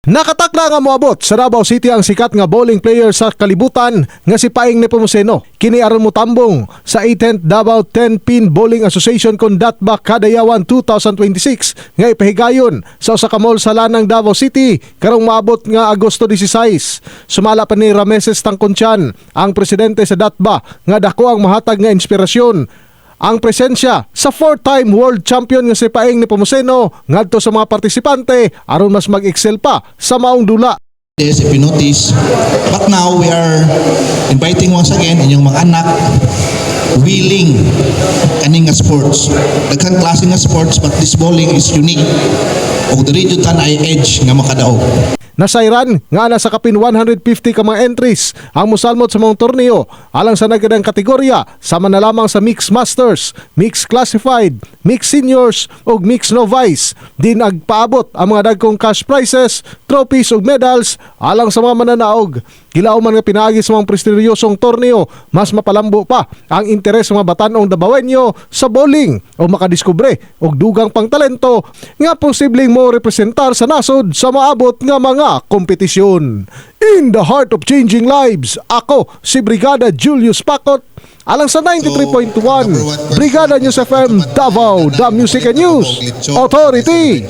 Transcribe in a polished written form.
Nakatakla nga moabot sa Davao City ang sikat nga bowling player sa kalibutan nga si Paing Nepomuceno. Kini aron mo tambong sa 18th Davao 10-Pin Bowling Association kon Datba Kadayawan 2026 nga ipahigayon sa usa ka mall sa Lanang Davao City karong maabot nga Agosto 16. Sumala pa ni Rameses Tangkontian, ang presidente sa Datba, nga dako ang mahatag nga inspirasyon ang presensya sa 4-time world champion nga si Paing Nepomuceno ngadto sa mga partisipante aron mas mag-excel pa sa maong dula. Yes, if you notice, but now we are inviting once again inyong mga anak willing kaning nga sports. Daghang klase nga sports but this bowling is unique. Og diri jud tan ay edge nga makadaog. Nasayran nga na sa kapin 150 ka mga entries ang musalmot sa mga torneo alang sa nagdang kategorya sama na lamang sa Mixed Masters, Mixed Classified, Mixed Seniors ug Mixed Novice. Din agpaabot ang mga dagkong cash prizes, trophies ug medals alang sa mga mananaog. Gilaw man nga pinaagi sa mga prestigyosong torneo, mas mapalambo pa ang interes sa mga batanong Davaoenyo sa bowling o makadiskubre og dugang pang talento nga posibleng mo representar sa nasod sa maabot nga mga kompetisyon. In the heart of changing lives, ako si Brigada Julius Pacot alang sa 93.1 Brigada News FM Davao, the Music and News Authority.